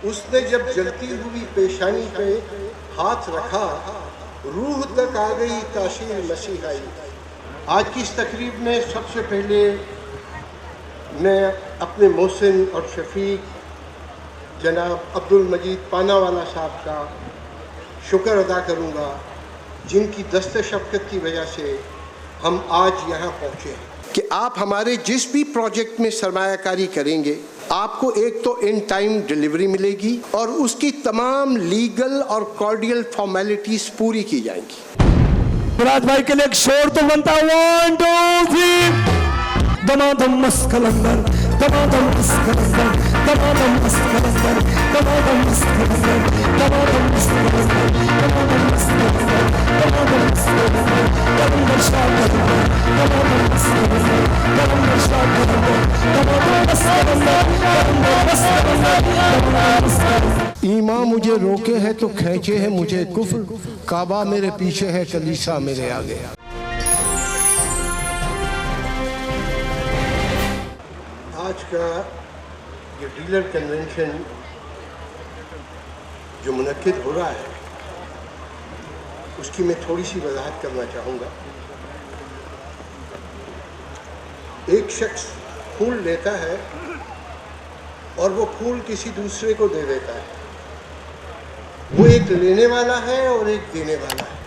اس نے جب جلتی ہوئی پیشانی پہ ہاتھ رکھا، روح تک آ گئی تاثیر مسیحائی۔ آج کی اس تقریب میں سب سے پہلے میں اپنے محسن اور شفیق جناب عبدالمجید پاناوالا صاحب کا شکر ادا کروں گا، جن کی دست شفقت کی وجہ سے ہم آج یہاں پہنچے ہیں کہ آپ ہمارے جس بھی پروجیکٹ میں سرمایہ کاری کریں گے، آپ کو ایک تو ان ٹائم ڈیلیوری ملے گی اور اس کی تمام لیگل اور کارڈیل فارمیلٹیز پوری کی جائیں گی۔ راج بھائی کے لیے ایک شور تو بنتا ہے، 1 2 3 دمادم مسکلندر، دمادم مسکلندر، دمادم مسکلندر، دمادم مسکلندر، دمادم مسکلندر، دمادم مسکلندر، دمادم مسکلندر، دمادم شاکرندر، دمادم مسکلندر، دمادم شاکرندر، دمادم مسکلندر، دمادم مسکلندر، دمادم مسکلندر۔ ایمان مجھے روکے ہے تو کھینچے ہے مجھے کفر، کعبہ میرے پیچھے ہے کلیسا میرے آگے۔ آج کا یہ ڈیلر کنونشن جو منعقد ہو رہا ہے، اس کی میں تھوڑی سی وضاحت کرنا چاہوں گا۔ ایک شخص پھول لیتا ہے اور وہ پھول کسی دوسرے کو دے دیتا ہے۔ وہ ایک لینے والا ہے اور ایک دینے والا ہے۔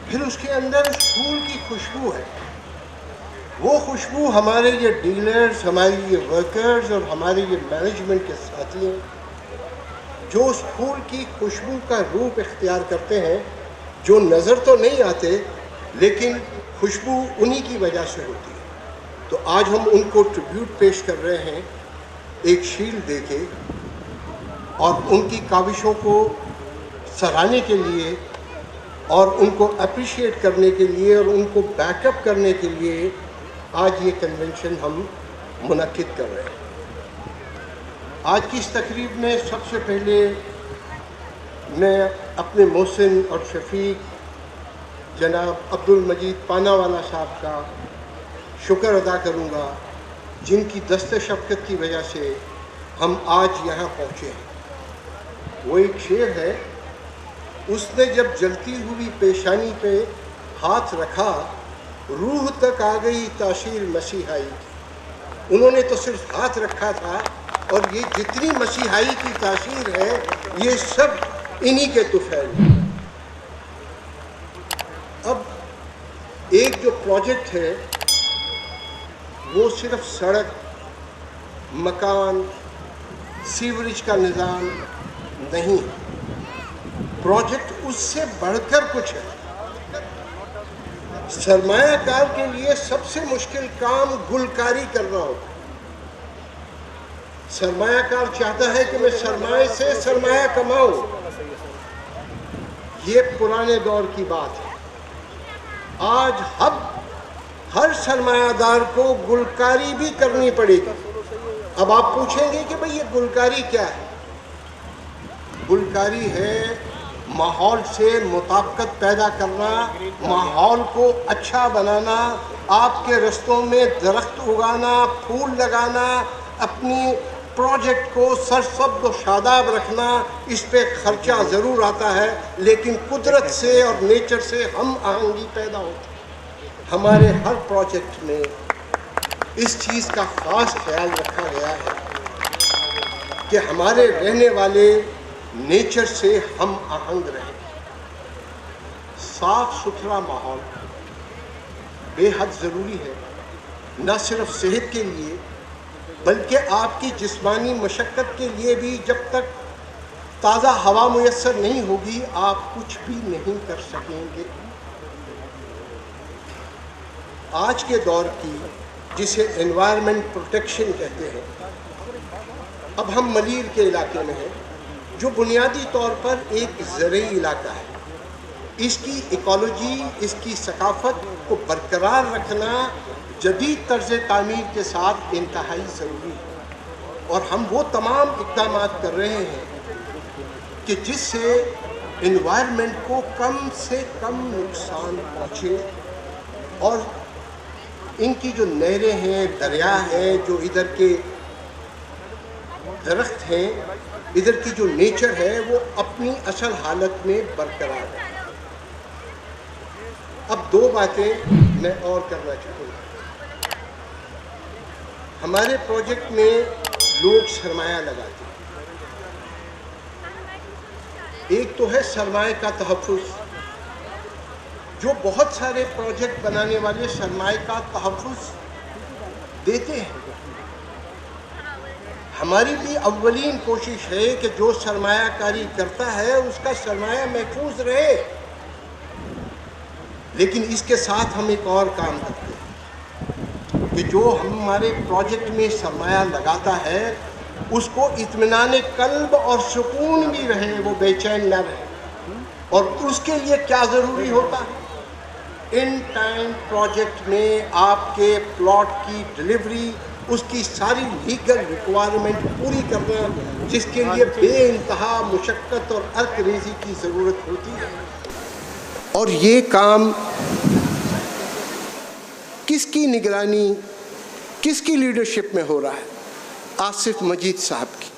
پھر اس کے اندر اس پھول کی خوشبو ہے۔ وہ خوشبو ہمارے یہ ڈیلرز، ہماری یہ ورکرز اور ہمارے یہ مینجمنٹ کے ساتھی ہیں جو اس پھول کی خوشبو کا روپ اختیار کرتے ہیں، جو نظر تو نہیں آتے لیکن خوشبو انہی کی وجہ سے ہوتی ہے۔ تو آج ہم ان کو ٹریبیوٹ پیش کر رہے ہیں ایک شیل دے کے، اور ان کی کاوشوں کو سراہنے کے لیے اور ان کو اپریشیٹ کرنے کے لیے اور ان کو بیک اپ کرنے کے لیے آج یہ کنونشن ہم منعقد کر رہے ہیں۔ آج کی اس تقریب میں سب سے پہلے میں اپنے محسن اور شفیق جناب عبدالمجید پاناوالا صاحب کا شکر ادا کروں گا، جن کی دست شفقت کی وجہ سے ہم آج یہاں پہنچے ہیں۔ وہ ایک شعر ہے، اس نے جب جلتی ہوئی پیشانی پہ ہاتھ رکھا، روح تک آ گئی تاثیر مسیحائی کی۔ انہوں نے تو صرف ہاتھ رکھا تھا، اور یہ جتنی مسیحائی کی تاثیر ہے یہ سب انہی کے طفیل ہیں۔ اب ایک جو پروجیکٹ ہے وہ صرف سڑک، مکان، سیوریج کا نظام نہیں، پروجیکٹ اس سے بڑھ کر کچھ ہے۔ سرمایہ کار کے لیے سب سے مشکل کام گلکاری کرنا ہوتا ہے۔ سرمایہ کار چاہتا ہے کہ میں سرمایہ سے سرمایہ کماؤں۔ یہ پرانے دور کی بات ہے۔ آج ہر سرمایہ دار کو گلکاری بھی کرنی پڑے گی۔ اب آپ پوچھیں گے کہ بھئی یہ گلکاری کیا ہے؟ گلکاری ہے ماحول سے مطابقت پیدا کرنا، ماحول کو اچھا بنانا، آپ کے رستوں میں درخت اگانا، پھول لگانا، اپنی پروجیکٹ کو سرسبز و شاداب رکھنا۔ اس پہ خرچہ ضرور آتا ہے، لیکن قدرت سے اور نیچر سے ہم آہنگی پیدا ہوتی ہے۔ ہمارے ہر پروجیکٹ میں اس چیز کا خاص خیال رکھا گیا ہے کہ ہمارے رہنے والے نیچر سے ہم آہنگ رہیں۔ صاف ستھرا ماحول بے حد ضروری ہے، نہ صرف صحت کے لیے بلکہ آپ کی جسمانی مشقت کے لیے بھی۔ جب تک تازہ ہوا میسر نہیں ہوگی آپ کچھ بھی نہیں کر سکیں گے۔ آج کے دور کی جسے انوائرمنٹ پروٹیکشن کہتے ہیں، اب ہم ملیر کے علاقے میں ہیں جو بنیادی طور پر ایک زرعی علاقہ ہے۔ اس کی ایکالوجی، اس کی ثقافت کو برقرار رکھنا جدید طرز تعمیر کے ساتھ انتہائی ضروری ہے، اور ہم وہ تمام اقدامات کر رہے ہیں کہ جس سے انوائرمنٹ کو کم سے کم نقصان پہنچے، اور ان کی جو نہریں ہیں، دریا ہیں جو ادھر کے درخت ہیں ادھر کی جو نیچر ہے وہ اپنی اصل حالت میں برقرار ہے. اب دو باتیں میں اور کرنا چاہوں گا. ہمارے پروجیکٹ میں لوگ سرمایہ لگاتے ہیں. ایک تو ہے سرمایہ کا تحفظ، جو بہت سارے پروجیکٹ بنانے والے سرمایہ کا تحفظ دیتے ہیں. ہماری بھی اولین کوشش ہے کہ جو سرمایہ کاری کرتا ہے اس کا سرمایہ محفوظ رہے، لیکن اس کے ساتھ ہم ایک اور کام کرتے ہیں کہ جو ہمارے پروجیکٹ میں سرمایہ لگاتا ہے اس کو اطمینان قلب اور سکون بھی رہے، وہ بے چین نہ رہے. اور اس کے لیے کیا ضروری ہوتا ہے؟ ان ٹائم پروجیکٹ میں آپ کے پلاٹ کی ڈلیوری، اس کی ساری لیگل ریکوائرمنٹ پوری کرنا، جس کے لیے بے انتہا مشقت اور عرق ریزی کی ضرورت ہوتی ہے. اور یہ کام کس کی نگرانی، کس کی لیڈرشپ میں ہو رہا ہے؟ آصف مجید صاحب کی.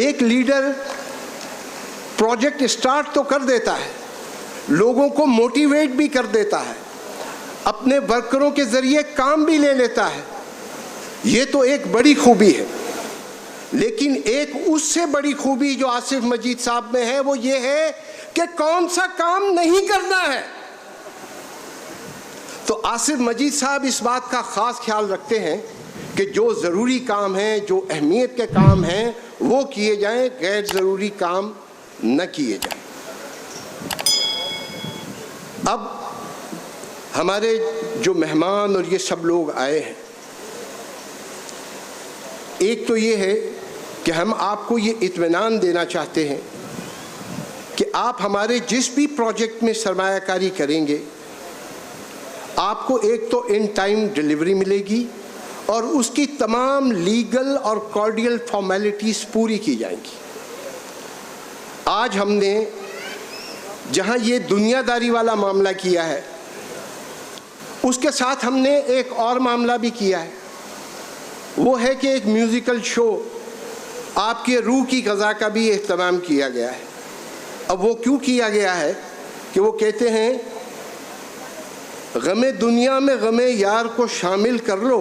ایک لیڈر پروجیکٹ اسٹارٹ تو کر دیتا ہے، لوگوں کو موٹیویٹ بھی کر دیتا ہے، اپنے ورکروں کے ذریعے کام بھی لے لیتا ہے، یہ تو ایک بڑی خوبی ہے. لیکن ایک اس سے بڑی خوبی جو آصف مجید صاحب میں ہے وہ یہ ہے کہ کون سا کام نہیں کرنا ہے. تو آصف مجید صاحب اس بات کا خاص خیال رکھتے ہیں کہ جو ضروری کام ہیں، جو اہمیت کے کام ہیں وہ کیے جائیں، غیر ضروری کام نہ کیے جائیں. اب ہمارے جو مہمان اور یہ سب لوگ آئے ہیں، ایک تو یہ ہے کہ ہم آپ کو یہ اطمینان دینا چاہتے ہیں کہ آپ ہمارے جس بھی پروجیکٹ میں سرمایہ کاری کریں گے آپ کو ایک تو ان ٹائم ڈلیوری ملے گی اور اس کی تمام لیگل اور کارڈیل فارمیلٹیز پوری کی جائیں گی. آج ہم نے جہاں یہ دنیا داری والا معاملہ کیا ہے اس کے ساتھ ہم نے ایک اور معاملہ بھی کیا ہے، وہ ہے کہ ایک میوزیکل شو آپ کے روح کی غذا کا بھی اہتمام کیا گیا ہے. اب وہ کیوں کیا گیا ہے کہ وہ کہتے ہیں غم دنیا میں غم یار کو شامل کر لو،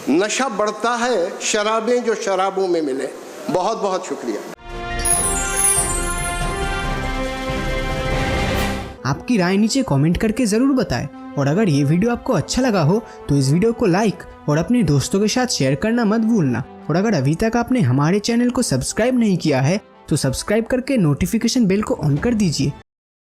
نشہ بڑھتا ہے شرابیں جو شرابوں میں ملے. بہت بہت شکریہ. آپ کی رائے نیچے کامنٹ کر کے ضرور بتائیں، اور اگر یہ ویڈیو آپ کو اچھا لگا ہو تو اس ویڈیو کو لائک اور اپنے دوستوں کے ساتھ شیئر کرنا مت بھولنا. اور اگر ابھی تک آپ نے ہمارے چینل کو سبسکرائب نہیں کیا ہے تو سبسکرائب کر کے نوٹیفیکیشن بیل کو آن کر دیجیے